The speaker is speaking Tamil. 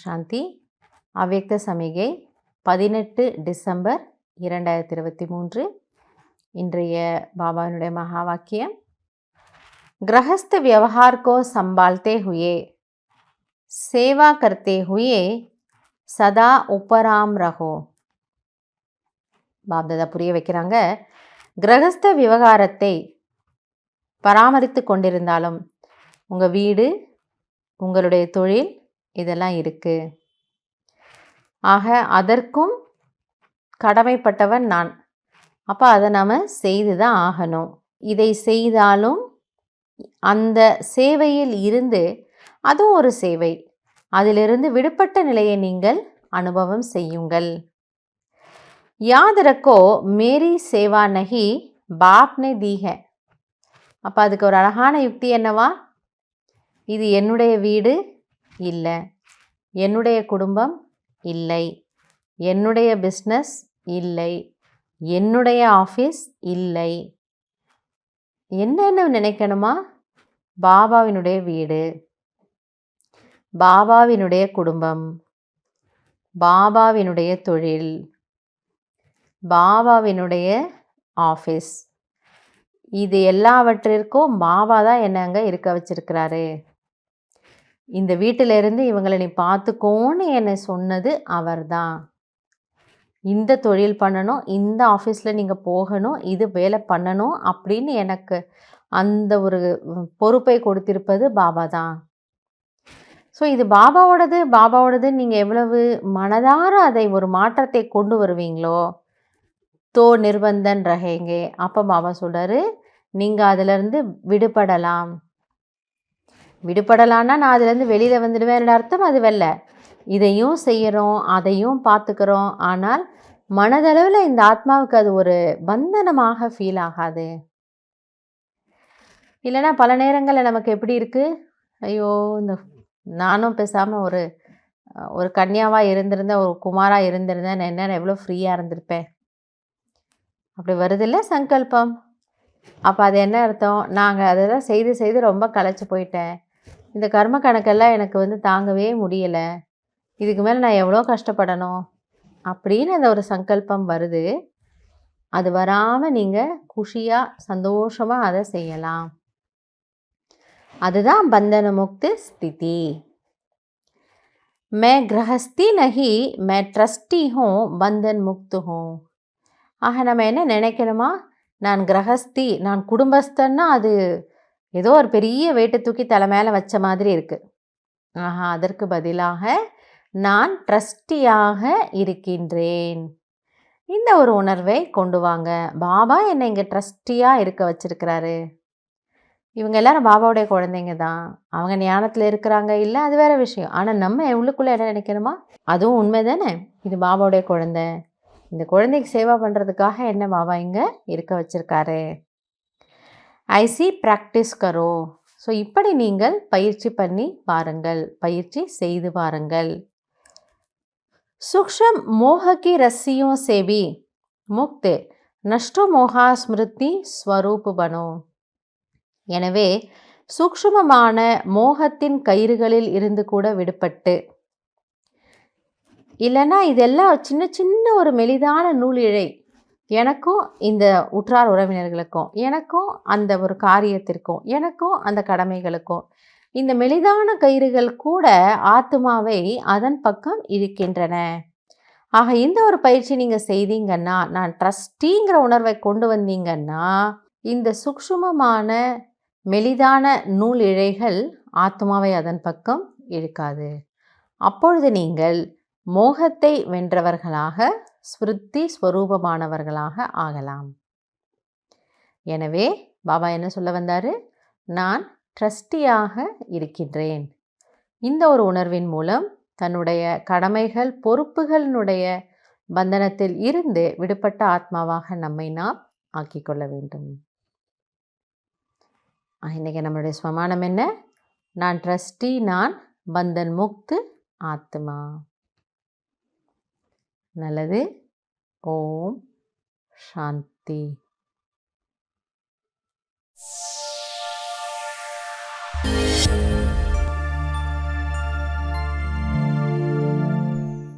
சாந்தி. அவ்யக்த சமிகை 18 டிசம்பர் 2023. இன்றைய பாபாவினுடைய மகா வாக்கியம், गृहस्थ व्यवहार को संभालते हुए सेवा करते हुए सदा उपराम रहो. பாப்தாதா புரிய வைக்கிறாங்க, கிரகஸ்த விவகாரத்தை பராமரித்து கொண்டிருந்தாலும் உங்கள் வீடு, உங்களுடைய தொழில் இதெல்லாம் இருக்குது. ஆக அதற்கும் கடமைப்பட்டவன் நான். அப்போ அதை நாம் செய்து தான் ஆகணும். இதை செய்தாலும் அந்த சேவையில் இருந்து அதுவும் ஒரு சேவை, அதிலிருந்து விடுபட்ட நிலையை நீங்கள் அனுபவம் செய்யுங்கள். யாத் ரக்கோ மேரி சேவா நஹி பாப் நே தி ஹை. அப்போ அதுக்கு ஒரு அழகான யுக்தி என்னவா, இது என்னுடைய வீடு இல்லை, என்னுடைய குடும்பம் இல்லை, என்னுடைய பிஸ்னஸ் இல்லை, என்னுடைய ஆஃபீஸ் இல்லை. என்னென்ன நினைக்கணுமா, பாபாவினுடைய வீடு, பாபாவினுடைய குடும்பம், பாபாவினுடைய தொழில், பாபாவினுடைய ஆஃபீஸ், இது எல்லாவற்றிற்கும் பாபா தான் என்னங்க இருக்க வச்சிருக்கிறாரு. இந்த வீட்டிலிருந்து இவங்களை நீ பார்த்துக்கோன்னு என்னை சொன்னது அவர் தான். இந்த தொழில் பண்ணணும், இந்த ஆஃபீஸில் நீங்கள் போகணும், இது வேலை பண்ணணும் அப்படின்னு எனக்கு அந்த ஒரு பொறுப்பை கொடுத்திருப்பது பாபா தான். ஸோ இது பாபாவோடதுன்னு நீங்கள் எவ்வளவு மனதார அதை ஒரு மாற்றத்தை கொண்டு வருவீங்களோ, தோ நிர்பந்தன் ரஹேங்கே. அப்போ பாபா சொல்கிறாரு, நீங்கள் அதிலிருந்து விடுபடலாம். விடுபடலான்னா நான் அதுலேருந்து வெளியில் வந்துடுவேன் அர்த்தம் அது வெல்ல. இதையும் செய்கிறோம், அதையும் பார்த்துக்கிறோம், ஆனால் மனதளவில் இந்த ஆத்மாவுக்கு அது ஒரு பந்தனமாக ஃபீல் ஆகாது. இல்லைனா பல நேரங்களில் நமக்கு எப்படி இருக்குது, ஐயோ இந்த நானும் பேசாமல் ஒரு கன்யாவாக இருந்திருந்தேன், ஒரு குமாராக இருந்திருந்தேன், நான் என்ன எவ்வளோ ஃப்ரீயாக இருந்திருப்பேன். அப்படி வருதில்ல சங்கல்பம். அப்போ அது என்ன அர்த்தம், நாங்கள் அதை தான் செய்து ரொம்ப களைச்சி போயிட்டேன், இந்த கர்ம கணக்கெல்லாம் எனக்கு தாங்கவே முடியலை, இதுக்கு மேலே நான் எவ்வளோ கஷ்டப்படணும் அப்படின்னு அந்த ஒரு சங்கல்பம் வருது. அது வராமல் நீங்கள் குஷியாக சந்தோஷமாக அதை செய்யலாம். அதுதான் பந்தன முக்தி ஸ்திதி. मैं गृहस्थी नहीं, मैं ट्रस्टी हूँ, बंधन मुक्त हूँ. ஆக நம்ம என்ன நினைக்கணுமா, நான் கிரகஸ்தி, நான் குடும்பஸ்தன்னா அது ஏதோ ஒரு பெரிய வெயிட்டை தூக்கி தலை மேலே வச்ச மாதிரி இருக்குது. அதற்கு பதிலாக நான் ட்ரஸ்டியாக இருக்கின்றேன். இந்த ஒரு உணர்வை கொண்டு வாங்க. பாபா என்னை இங்கே ட்ரஸ்டியாக இருக்க வச்சிருக்கிறாரு. இவங்க எல்லாரும் பாபாவுடைய குழந்தைங்க தான், அவங்க ஞானத்தில் இருக்கிறாங்க இல்லை, அது வேறு விஷயம். ஆனால் நம்ம உள்ளுக்குள்ளே என்ன நினைக்கணுமா, அதுவும் உண்மை தானே, இது பாபாவுடைய குழந்தை, இந்த குழந்தைக்கு சேவா பண்ணுறதுக்காக என்ன பாபா இங்கே இருக்க வச்சிருக்காரு. ஐசி ப்ராக்டிஸ் கரோ. ஸோ இப்படி நீங்கள் பயிற்சி பண்ணி பாருங்கள், பயிற்சி செய்து பாருங்கள். சூக்ஷ்ம மோகக்கி ரஸ்ஸியோं से भी मुक्त नष्टो मोहा स्मृति स्वरूप बनो. எனவே சூக்ஷ்மமான மோகத்தின் கயிறுகளில் இருந்து கூட விடுபட்டு, இல்லைன்னா இதெல்லாம் சின்ன சின்ன ஒரு மெலிதான நூல் இழை, எனக்கும் இந்த உற்றார் உறவினர்களுக்கும், எனக்கும் அந்த ஒரு காரியத்திற்கும், எனக்கும் அந்த கடமைகளுக்கும், இந்த மெலிதான கயிறுகள் கூட ஆத்மாவை அதன் பக்கம் இழுக்கின்றன. ஆக இந்த ஒரு பயிற்சி நீங்கள் செய்தீங்கன்னா, நான் ட்ரஸ்டிங்கிற உணர்வை கொண்டு வந்தீங்கன்னா, இந்த சூக்ஷ்மமான மெலிதான நூல் இழைகள் ஆத்மாவை அதன் பக்கம் இழுக்காது. அப்பொழுது நீங்கள் மோகத்தை வென்றவர்களாக, ஸ்மிருதி ஸ்வரூபமானவர்களாக ஆகலாம். எனவே பாபா என்ன சொல்ல வந்தார், நான் ட்ரஸ்டியாக இருக்கின்றேன். இந்த ஒரு உணர்வின் மூலம் தன்னுடைய கடமைகள் பொறுப்புகளினுடைய பந்தனத்தில் இருந்து விடுபட்ட ஆத்மாவாக நம்மை நாம் ஆக்கிக்கொள்ள வேண்டும். இன்றைக்கி நம்மளுடைய ஸ்வமானம் என்ன, நான் ட்ரஸ்டி, நான் பந்தன் முக்து ஆத்மா. நல்லது. ஓம் சாந்தி.